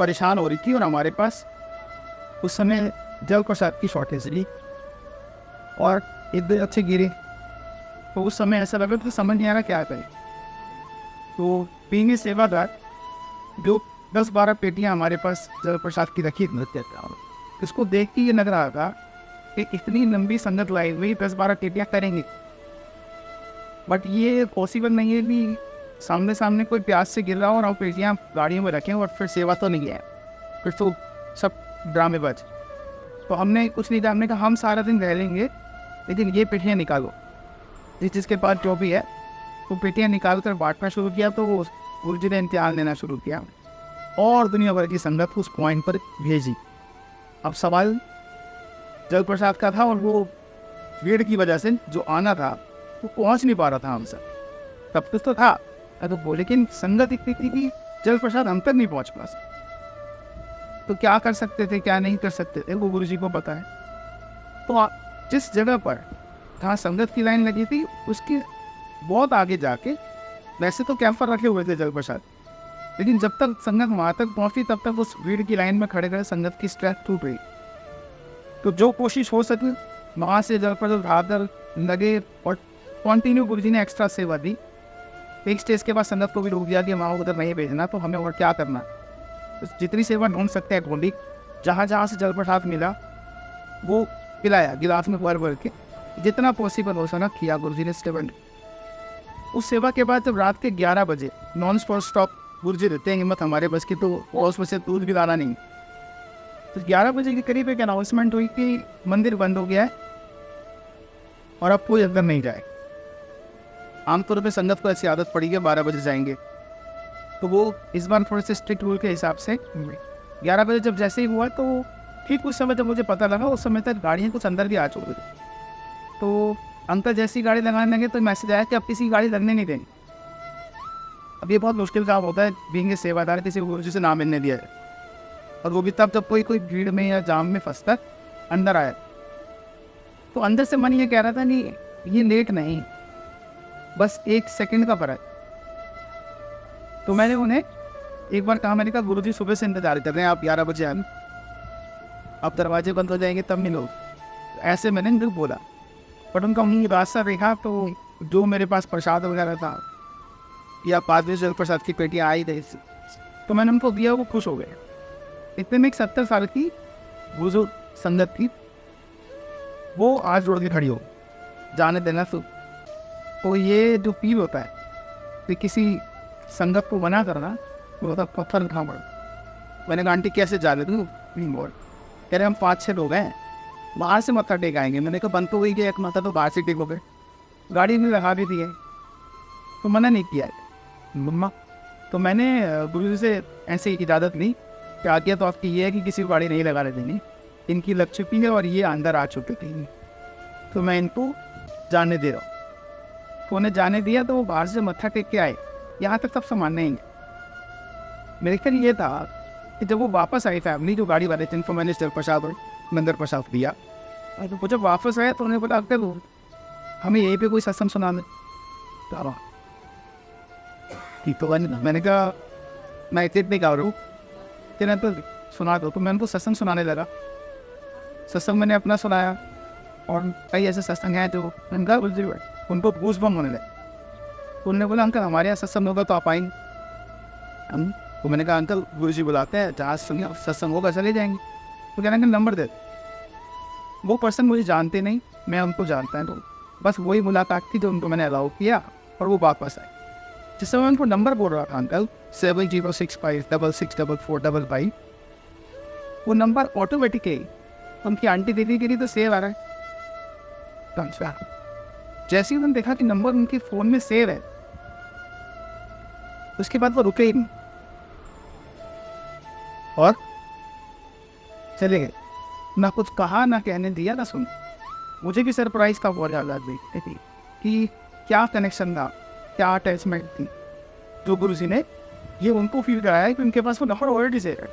परेशान हो रही थी और हमारे पास उस समय जल प्रसाद की शॉर्टेज थी और एक दो अच्छे गिरे। तो उस समय ऐसा लगा तो समझ नहीं आ रहा क्या करें। तो पीने सेवादार जो 10-12 पेटियां हमारे पास जल प्रसाद की रखी थी, इसको देख के ये लग रहा था कि इतनी लंबी संगत लाई हुई 10-12 पेटियां करेंगे, बट ये पॉसिबल नहीं है कि सामने सामने कोई प्यास से गिर रहा हो और हम पेटियां गाड़ियों में रखें और फिर सेवा तो नहीं है, फिर तो सब ड्रामेबाज। तो हमने कुछ नहीं, हमने कहा हम सारा दिन रह लेंगे लेकिन ये पेटियां निकालो, जिसके पास जो भी है वो पेटियां निकाल कर बांटना शुरू किया। तो वो गुरु जी ने इम्तिहान देना शुरू किया और दुनिया भर की संगत उस पॉइंट पर भेजी। अब सवाल जल प्रसाद का था और वो भीड़ की वजह से जो आना था वो पहुंच नहीं पा रहा था हमसे। सब कुछ तो था तो वो, लेकिन संगत इतनी थी कि जल प्रसाद हम तक नहीं पहुंच पा। तो क्या कर सकते थे क्या नहीं कर सकते थे वो गुरु जी को पता है। तो जिस जगह पर जहाँ संगत की लाइन लगी थी उसके बहुत आगे जाके वैसे तो कैंपर रखे हुए थे जल प्रसाद, लेकिन जब तक संगत वहाँ तक पहुँची तब तक उस भीड़ की लाइन में खड़े रहे, संगत की स्ट्रेंथ टूट गई। तो जो कोशिश हो सकी वहाँ से जल प्रसाद उठाकर लगे और कंटिन्यू गुरु जी ने एक्स्ट्रा सेवा दी। एक स्टेज के बाद संगत को भी रोक दिया कि वहाँ उधर नहीं भेजना, तो हमें और क्या करना, तो जितनी सेवा ढूंढ सकते हैं ढूंढी। जहाँ जहाँ से जल प्रसाद मिला वो पिलाया गिलास में भर भर के, जितना पॉसिबल हो सका किया गुरु जी ने स्टेबल। उस सेवा के बाद जब रात के 11 बजे नॉन स्टॉप गुरु जी देते हैं हिम्मत हमारे बस की, तो उसमें से दूध भी लाना नहीं। तो 11 बजे के करीब एक अनाउंसमेंट हुई कि मंदिर बंद हो गया है और अब कोई अंदर नहीं जाए। आमतौर पर संगत को ऐसी आदत पड़ी है 12 बजे जाएंगे, तो वो इस बार थोड़े से स्ट्रिक्ट रूल के हिसाब से 11 बजे जब जैसे ही हुआ तो ठीक उस समय जब मुझे पता लगा उस समय तक गाड़ियाँ कुछ अंदर भी आ चुकी थी। तो अंकल जैसी गाड़ी लगाने लगे तो मैसेज आया कि अब किसी की गाड़ी लगने नहीं देंगे। अब ये बहुत मुश्किल काम होता है बीइंग सेवादार, किसी गुरु जी से ना मिलने दिया है, और वो भी तब जब कोई भीड़ में या जाम में फंसकर अंदर आया। तो अंदर से मन ये कह रहा था कि ये लेट नहीं, बस 1 सेकंड का फर्क। तो मैंने उन्हें एक बार कहा, मैंने कहा गुरु जी सुबह से इंतजार कर रहे हैं, आप 11 बजे आए, अब दरवाजे बंद हो जाएंगे तब मिलो, ऐसे मैंने उनको बोला। बट उनका उन्हीं रास्ता देखा तो जो मेरे पास प्रसाद वगैरह था या बाद में जल प्रसाद की पेटियाँ आई थी तो मैंने उनको दिया, वो खुश हो गए। इतने में एक 70 साल की बुजुर्ग संगत थी, वो आज रोड के खड़ी हो जाने देना। तो ये जो फील होता है कि किसी संगत को मना करना, वो था पत्थर उठा पड़ा। मैंने कहा आंटी कैसे जा रहे तुम बोल, कह रहे हम 5-6 लोग हैं, बाहर से मत्था टेक आएंगे। मैंने कहा बंद तो हुई गया एक माथा, तो बाहर से टेक हो गए, गाड़ी भी लगा भी दी है, तो मना नहीं किया मम्मा। तो मैंने गुरु जी से ऐसे इजाज़त ली कि आज्ञा तो आपकी ये है कि किसी को गाड़ी नहीं लगाने देनी, इनकी लग चुकी है और ये अंदर आ चुके थे, तो मैं इनको जाने दे रहा हूँ। तो उन्हें जाने दिया तो वो बाहर से मत्था टेक के आए, यहाँ तक सब सामान नहीं है। मेरे ख्याल ये था कि जब वो वापस आई फैमिली, जो गाड़ी वाले थे, इनको मैंने जल प्रसाद और मंदिर प्रसाद दिया, तो वो जब वापस आया तो उन्हें बोला अगर हमें यहीं पे कोई सत्संग सुना दे। तो मैंने कहा मैं इतने गा रहा हूँ, तेरा तो सुना दो। तो मैं उनको सत्संग सुनाने लगा। सत्संग मैंने अपना सुनाया और कई ऐसे सत्संग हैं जो उनका उनको गूज़बम्प होने लगे। तो उन्होंने बोला अंकल हमारे यहाँ सत्संग होगा तो आप आएंगे। तो मैंने कहा अंकल गुरु जी बुलाते हैं, जहाँ सत्संग होगा चले जाएंगे। तो कहना अंकल नंबर दे। वो पर्सन मुझे जानते नहीं, मैं उनको जानता है, तो बस वही मुलाकात थी जो उनको मैंने अलाउ किया और वो वापस आए। जिस समय उनको नंबर बोल रहा था अंकल 7065664455, वो नंबर ऑटोमेटिकली उनकी आंटी दीदी के लिए तो सेव आ रहा है। जैसे ही उन्होंने देखा कि नंबर उनके फ़ोन में सेव है, उसके बाद वो रुके ही नहीं और चले गए। ना कुछ कहा, ना कहने दिया, ना सुन। मुझे भी सरप्राइज का बहुत ज़्यादा देखते थी कि क्या कनेक्शन था, क्या अटैचमेंट थी, जो गुरु जी ने ये उनको फील कराया कि उनके पास वो नंबर ऑलरेडी से है।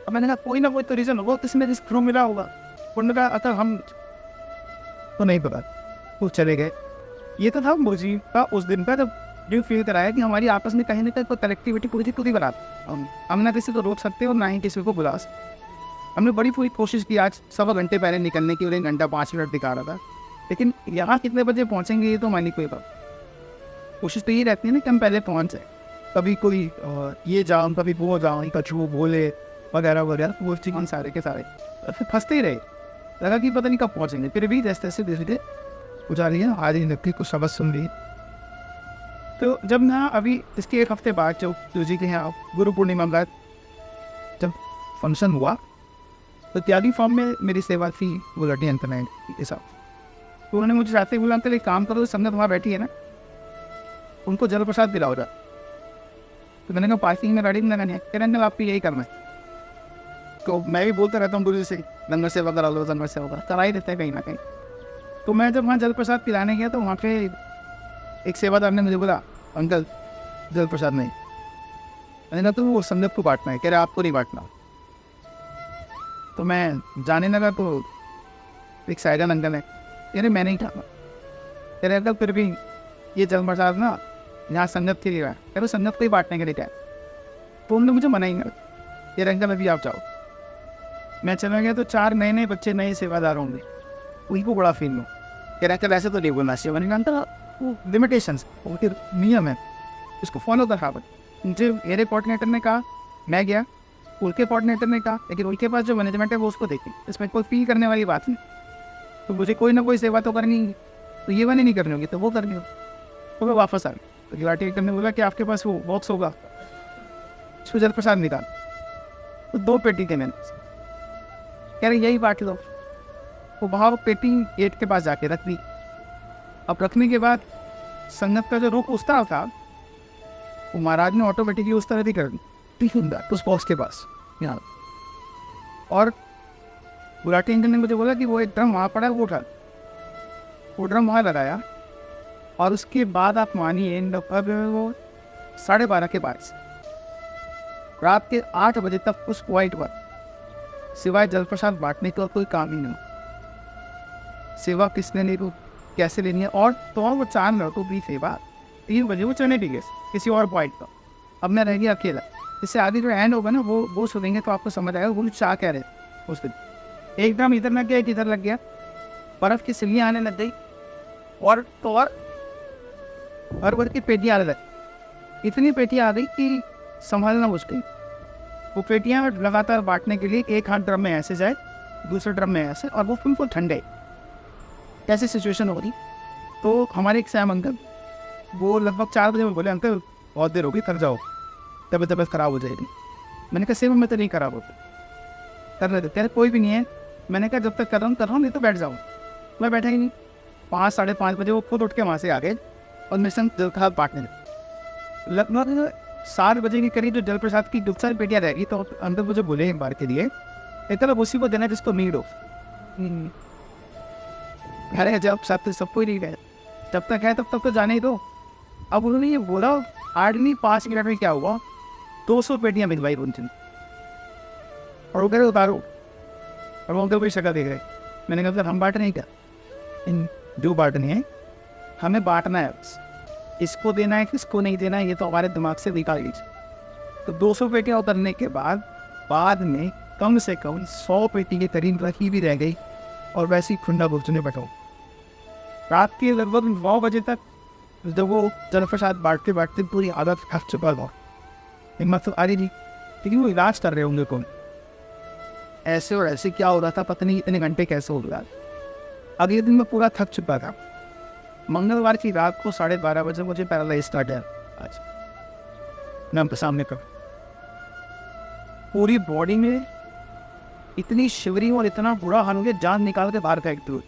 अब मैंने कहा कोई ना कोई तो रीज़न होगा, किसी ने जिस थ्रू मिला होगा। उन्होंने कहा अतः हम तो नहीं पता, वो चले गए। ये तो था गुरु जी का उस दिन का जब जो फील कराया कि हमारी आपस में कहीं ना कहीं कोई कनेक्टिविटी पूरी पूरी बना। हम ना किसी को रोक सकते और ना ही किसी को बुला सकते। हमने बड़ी पूरी कोशिश की आज 1.25 घंटे पहले निकलने की, और 1 घंटा 5 मिनट दिखा रहा था, लेकिन यहाँ कितने बजे पहुँचेंगे ये तो हमारी कोई बात। कोशिश तो ये रहती है ना कि हम पहले पहुँच जाए। कभी कोई ये जाम, कभी वो जाम, कछुओं भोले वगैरह वगैरह, वो चीज़ सारे के सारे फिर फंसते ही रहे। लगा कि पता नहीं कब पहुँचेंगे, फिर भी जैसे तैसे धीरे धीरे गुजार रही है। आज ही नक्की कुछ सबक सुन रही। तो जब ना अभी इसके 1 हफ्ते बाद जो जी के यहाँ गुरु पूर्णिमा का जब फंक्शन हुआ, तो त्यागी फॉर्म में मेरी सेवा थी गुलाटी इंटरनेट के साथ। तो उन्होंने मुझे जाते बोला, अंकल एक काम करो, संगत वहाँ बैठी है ना, उनको जल प्रसाद पिलाओ जा। तो मैंने कहा पार्किंग में गाड़ी लगानी है, कह रहे आपको यही करना है। तो मैं भी बोलता रहता हूँ गुरु जी से, लंगर सेवा करा लो, लंगर सेवा करा ही देते हैं कहीं ना कहीं। तो मैं जब वहाँ जल प्रसाद पिलाने गया तो वहाँ पे एक सेवादार ने मुझे बोला, अंकल जल प्रसाद नहीं। मैंने कहा तो वो संगत को बांटना है। कह रहे आपको नहीं बांटना। तो मैं जाने लगा तो एक साइडन अंकल है, कह रहे मैं नहीं खाना। कह रहे अंकल फिर भी ये जल प्रसाद ना यहाँ संगत के लिए है, कह रहे संगत को ही बांटने के लिए क्या। तो उन्होंने मुझे मना ही कर, कह रहे अंकल अभी आप जाओ। मैं चला गया तो 4 नए बच्चे नए सेवादार होंगे, उनको बड़ा फील हो। कह रहे अंकल ऐसे तो नहीं बोलना चाहिए। मैंने कहा वो लिमिटेशंस, वो नियम है, उसको फॉलो कर। मुझे मेरे कोऑर्डिनेटर ने कहा, मैं गया, उनके कोऑर्डिनेटर ने कहा, लेकिन उनके पास जो मैनेजमेंट है वो उसको देखे, इसमें कोई फील करने वाली बात नहीं। तो मुझे कोई ना कोई सेवा तो करनी है, तो ये वाली नहीं करनी होगी तो वो करनी होगी। तो मैं वापस आ गया। तो गुलाटी ने बोला कि आपके पास वो बॉक्स होगा, उसको जल प्रसाद निकाल। तो 2 पेटी थे मैंने, कह रहे यही बांट लो। तो वहाँ वो पेटी गेट के पास जाके रख दी। अब रखने के बाद संगत का जो रुख उस तरह था, वो महाराज ने ऑटोमेटिकली उस तरह ही कर दी उस बॉक्स के पास यहाँ। और गुलाटी अंकल ने मुझे बोला कि वो एक ड्रम वहाँ पड़ा है, वो उठा, वो ड्रम वहाँ लगाया। और उसके बाद आप मानिए लगभग वो 12:30 के बाद रात के 8 बजे तक उस पॉइंट पर सिवाय जल प्रसाद बांटने का कोई काम ही नहीं। सेवा किसने नहीं, तो कैसे लेनी है। और तो वो 4 लड़कों की सेवा 3 बजे वो चने भी गए किसी और पॉइंट पर। अब मैं रह गया अकेला। इससे आगे जो एंड होगा ना वो सुनेंगे तो आपको समझ आएगा वो चाह कह रहे उस दिन। एकदम इधर लग गया, एक इधर लग गया, बर्फ की सिलियाँ आने लग गई। और तो और हर भर की पेटियाँ आने लगी। इतनी पेटियाँ आ गई कि संभालना मुश्किल। वो पेटियाँ लगातार बांटने के लिए एक हाथ ड्रम में ऐसे जाए, दूसरे ड्रम में ऐसे, और वो बिल्कुल ठंडे। कैसी सिचुएशन हो रही। तो हमारे एक सैम अंकल वो लगभग 4 बजे में बोले, अंकल बहुत देर होगी, थक जाओ, तबीयत खराब हो जाएगी। मैंने कहा सेम में तो नहीं खराब होती, कर रहे थे। तेरे कोई भी नहीं है। मैंने कहा जब तक कर रहा हूँ नहीं तो बैठ जाऊँ। मैं बैठा ही नहीं। 5 साढ़े 5 बजे वो खुद उठ के वहाँ से आ गए और मेरे संग जल प्रसाद बांटने लगे। लगभग 7 बजे के करीब जो जल प्रसाद की सारी पेटियाँ रहेगी, तो अंदर मुझे बोले एक बार के लिए, इतना उसी को देना जिसको नीड हो। अरे जब सबको ही नहीं गए, जब तक है तब तक तो जाने ही दो। अब उन्होंने ये बोला, हार्डली 5 मिनट में क्या हुआ, 200 पेटियाँ भिजवाई उनसे। और वो कह रहे उतारो, और वो अंकल कोई शक्ल देख रहे। मैंने कहा सर हम बांट नहीं क्या, इन जो बांटनी है हमें बांटना है, बस इसको देना है किसको नहीं देना है ये तो हमारे दिमाग से निकाल लीजिए। तो 200 पेटियाँ उतरने के बाद में कम से कम 100 पेटी के करीब रखी भी रह गई, और वैसे ही खुंडा घुसने बैठा। रात के लगभग 9 बजे तक जब वो जल प्रसाद बांटते पूरी आदत थक चुका था। हिम्मत तो आ रही थी, लेकिन वो इलाज कर रहे होंगे कौन, ऐसे और ऐसे क्या हो रहा था पता नहीं, इतने घंटे कैसे हो रहा। अगले दिन मैं पूरा थक चुका था। मंगलवार की रात को 12:30 बजे मुझे पैरालाइज स्टार्ट है। आज नाम सामने कर, पूरी बॉडी में इतनी शिवरिंग और इतना बुरा हाल हो गया, जान निकाल के बाहर फेंकते हुए।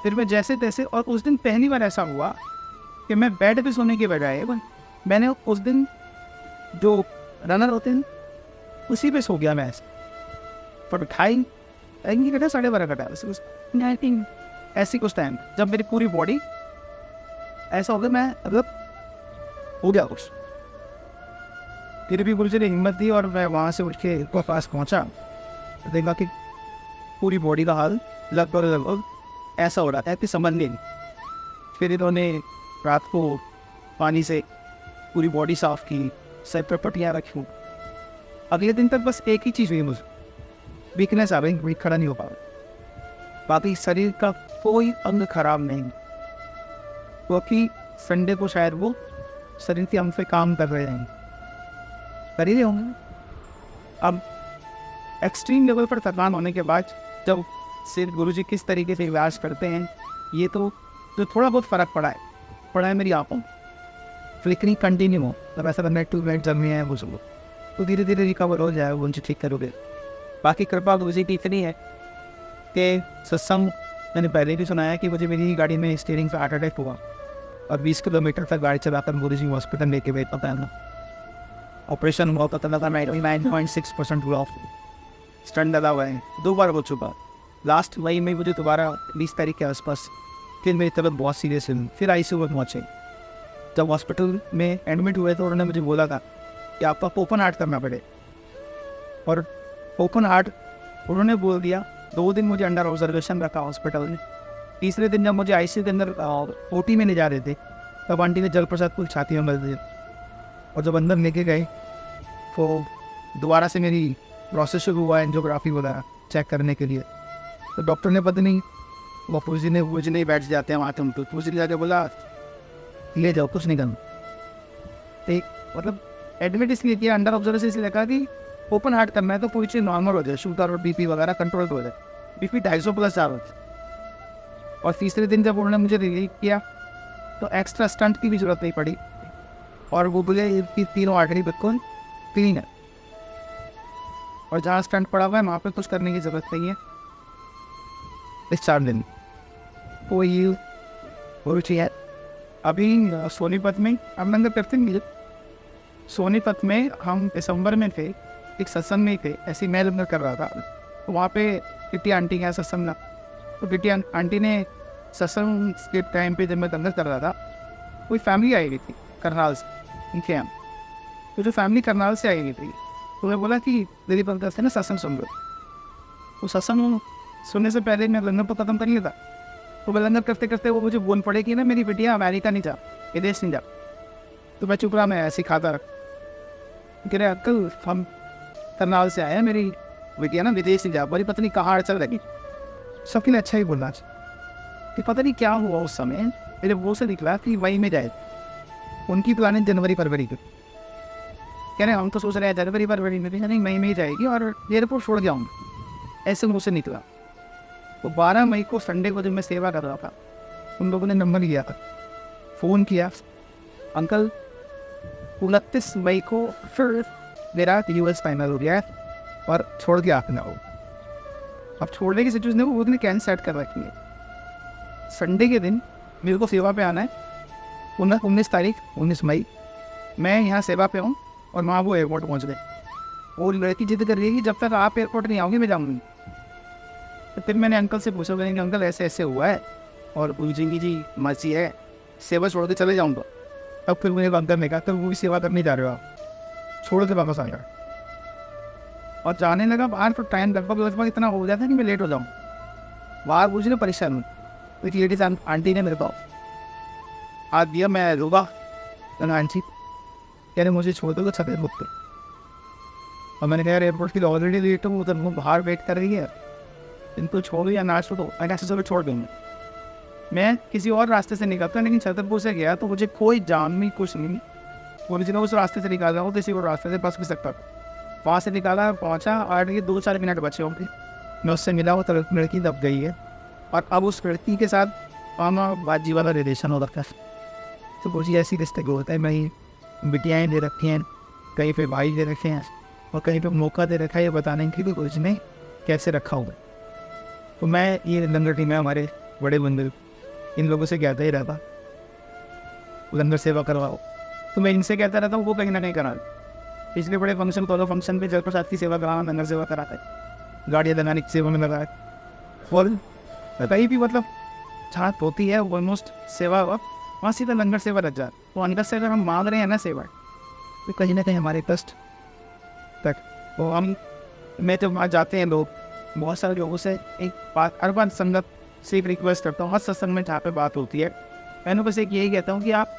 फिर मैं जैसे तैसे, और उस दिन पहली बार ऐसा हुआ कि मैं बेड पे सोने के बजाय मैंने उस दिन जो रनर होते हैं उसी पे सो गया मैं। ऐसे पर ढाई घंटा 12:30 घंटा ऐसी कुछ टाइम जब मेरी पूरी बॉडी ऐसा हो गया, मैं मतलब हो गया कुछ। फिर भी मुझे हिम्मत दी और मैं वहाँ से उठ के इनके पास पहुँचा, देखा कि पूरी बॉडी का हाल लगभग ऐसा हो रहा था कि समझ नहीं। फिर इन्होंने रात को पानी से पूरी बॉडी साफ की, सर पर पट्टियाँ रखी। अगले दिन तक बस एक ही चीज़ हुई मुझे, वीकनेस आ गई, वेट खड़ा नहीं हो पा रहा। बाकी शरीर का कोई अंग खराब नहीं, क्योंकि संडे को शायद वो शरीर के अंग पे काम कर रहे हैं, कर ही रहे होंगे। अब एक्सट्रीम लेवल पर थकान होने के बाद जब सिर गुरुजी किस तरीके से इलाज करते हैं, ये तो जो थोड़ा बहुत फ़र्क पड़ा है मेरी आँखों में, फ्लिकरिंग कंटिन्यू हो, तब ऐसा लगना है 2 मिनट जम है वो सब, तो धीरे धीरे रिकवर हो जाए, वो ठीक करोगे। बाकी कृपा गुरुजी की इतनी है कि सत्संग मैंने पहले भी सुनाया कि मुझे मेरी गाड़ी में स्टीयरिंग से हार्ट अटैक हुआ और 20 किलोमीटर तक गाड़ी चलाकर गुरुजी हॉस्पिटल लेके गए। पता है ना, ऑपरेशन हुआ, पता लगा 99.6% हुआ, स्टंट डाला हुआ है, 2 बार हो चुका। लास्ट मई में मुझे दोबारा 20 तारीख के आसपास फिर मेरी तबीयत बहुत सीरियस हुई, फिर ICU में पहुँचे। जब हॉस्पिटल में एडमिट हुए तो उन्होंने मुझे बोला था कि आपको ओपन हार्ट करना पड़े, और ओपन हार्ट उन्होंने बोल दिया। 2 दिन मुझे अंडर ऑब्जर्वेशन रखा हॉस्पिटल में। तीसरे दिन जब मुझे ICU के अंदर OT में ले जा रहे थे, तब आंटी ने जल प्रसाद कुल छाती में मल दिया, और जब अंदर लेके गए तो दोबारा से मेरी प्रोसेस शुरू हुआ एंजियोग्राफी वगैरह चेक करने के लिए। तो डॉक्टर ने पता नहीं, वो पूजी नहीं बैठ जाते हैं वहाँ, तुम तो पूजी जाके बोला ले जाओ, कुछ नहीं करना। एक मतलब एडमिट इसलिए किया, अंडर ऑब्जर्वेशन इसलिए लगा कि ओपन हार्ट करना है तो पूरी चीज़ नॉर्मल हो जाए, शुगर और BP वगैरह कंट्रोल हो जाए। BP 250+ जा रहा था। और तीसरे दिन जब उन्होंने मुझे रिलीव किया तो एक्स्ट्रा स्टंट की भी जरूरत नहीं पड़ी, और वो बोले कि 3 आर्टरी बिल्कुल क्लीन है, और जहाँ स्टंट पड़ा हुआ है वहाँ पे कुछ करने की ज़रूरत नहीं है, डिस्चार्ज लेनी। तो ये वो है। अभी सोनीपत में अब अंदर करते नहीं, सोनीपत में हम दिसंबर में थे, एक सत्संग में थे, ऐसे मैं लंगर कर रहा था, तो वहाँ पे किटी आंटी है सत्संग में। तो किटी आंटी ने सत्संग के टाइम पे जब मैं लंगर कर रहा था, कोई फैमिली आई हुई थी करनाल से, इनके यहाँ। तो जो फैमिली करनाल से आई हुई थी, तो मैं बोला कि दीदी पंकज से ना सत्संग सुन लो। तो सत्संग सुनने से पहले मैं लंगर पर खत्म कर लिया था। तो मैं लंगर करते करते वो मुझे बोल पड़े कि ना मेरी बेटियाँ अमेरिका नहीं जा, विदेश नहीं जा। तो मैं चुप रहा, मैं ऐसे खाता रहा। कह रहे अंकल हम करनाल से आए हैं, मेरी बेटिया ना विदेश नहीं जा, बड़ी पता नहीं कहाँ अड़चन लगी। सबके लिए अच्छा ही बोलना कि पता नहीं क्या हुआ उस समय, मेरे मुँह से निकला कि मई में जाए। उनकी प्लानिंग जनवरी फरवरी की, कह रहे हम तो सोच रहे हैं जनवरी फरवरी में, नहीं मई में ही जाएगी और एयरपोर्ट छोड़ जाऊँगा, ऐसे मुँह से निकला। तो 12 मई को संडे को जब मैं सेवा कर रहा था, उन लोगों ने नंबर लिया था, फ़ोन किया, अंकल 29 मई को फिर मेरा US फाइनल हो गया है और छोड़ के आना हो। अब छोड़ने की सिचुएशन है, वो कैंसिल सेट कर रखी है। संडे के दिन मेरे को सेवा पे आना है, 19 तारीख 19 मई मैं यहाँ सेवा पे हूँ, और वहाँ वो एयरपोर्ट पहुँच गए। वो लड़की जिद कर रही है कि जब तक आप एयरपोर्ट नहीं आओगे मैं जाऊँगी। तो फिर मैंने अंकल से पूछा, मैंने अंकल ऐसे ऐसे हुआ है और गुरुजी की जी मर्जी है, सेवा छोड़ के चले जाऊँगा। तब फिर मुझे अंकल ने कहा तो वो भी सेवा करने जा रहे हो आप, छोड़ के वापस आ गया। और जाने लगा बाहर, तो टाइम लगभग इतना हो जाता है कि मैं लेट हो जाऊँ। बाहर पूछ रहे परेशान हूँ, तो एक लेडीज आंटी ने मेरे पास हाथ दिया, मैं रोगा आंटी कह रहे मुझे छोड़ दो छत बुक पे। और मैंने कहा एयरपोर्ट की ऑलरेडी लेट हूँ, उधर वो बाहर वेट कर रही है, इनको छोड़ो या ना छोड़ो, मैं ऐसे छोड़ दूँगा। मैं किसी और रास्ते से निकलता, लेकिन छतरपुर से गया तो मुझे कोई जाम नहीं, कुछ नहीं। ओरिजिनल उस रास्ते से निकाल रहा हूँ, किसी और रास्ते से बस भी सकता था। वहाँ से निकाला, पहुँचा, और ये 2-4 मिनट बचे होंगे, मैं उससे मिला, वो लड़की दब गई है। और अब उस लड़की के साथ मामा बाजी वाला रिलेशन हो रखा है। तो मुझे ऐसी रिश्ते को होता है, मैं बिटियाएँ दे रखी हैं, कहीं पे भाई दे रखे हैं, और कहीं पे मौका दे रखा है ये बताने के लिए कुछ नहीं कैसे रखा हुआ। तो मैं ये लंगर टीम है हमारे बड़े बंधु, इन लोगों से कहता ही रहता लंगर सेवा करवाओ। तो मैं इनसे कहता रहता हूँ, वो कहीं ना कहीं करा। पिछले बड़े फंक्शन कॉलो फंक्शन पे जल प्रसाद की सेवा कराना, लंगर सेवा कराता है, गाड़ियाँ लगाने की सेवा में लगा है, और कहीं भी मतलब छात होती है ऑलमोस्ट सेवा, वहाँ सीधा लंगर सेवा लग जाए। तो अंदर से अगर हम मांग रहे हैं ना सेवा, तो कहीं ना कहीं हमारे कष्ट तक वो हम मैं जब वहाँ जाते हैं लोग, बहुत सारे लोगों से एक बात हर बार संगत से एक रिक्वेस्ट करता हूँ, हर सत्संग में जहाँ पे बात होती है, मैंने बस एक यही कहता हूँ कि आप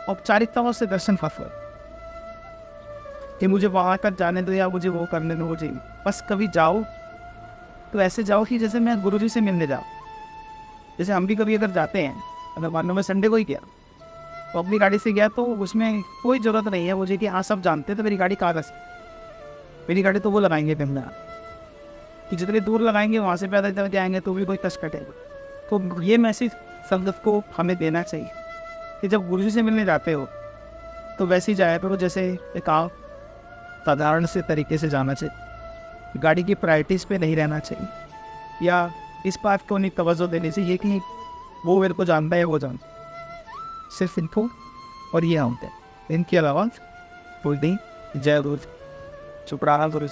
औपचारिकताओं से दर्शन फंस कि मुझे वहाँ तक जाने दो या मुझे वो करने दो, मुझे बस कभी जाओ तो ऐसे जाओ कि जैसे मैं गुरुजी से मिलने जाऊँ। जैसे हम भी कभी अगर जाते हैं, अगर मान लो मैं संडे को ही गया तो अपनी गाड़ी से गया तो उसमें कोई ज़रूरत नहीं है मुझे कि हाँ सब जानते हैं तो मेरी गाड़ी कागज़, मेरी गाड़ी तो वो लगाएंगे पिमला कि जितने दूर लगाएंगे वहाँ से पैदल चल के आएंगे तो भी कोई कष्ट कटेगा। तो ये मैसेज संगत को हमें देना चाहिए कि जब गुरुजी से मिलने जाते हो तो वैसे ही जाया करो जैसे एक आप साधारण से तरीके से जाना चाहिए। गाड़ी की प्रायोरिटीज़ पे नहीं रहना चाहिए या इस बात को नहीं तवज्जो देनी चाहिए कि वो मेरे को जानता है वो जानता है। सिर्फ इनको और ये होते हैं, इनके अलावा कोई नहीं। जय गुरु, चुप रहा गुरु।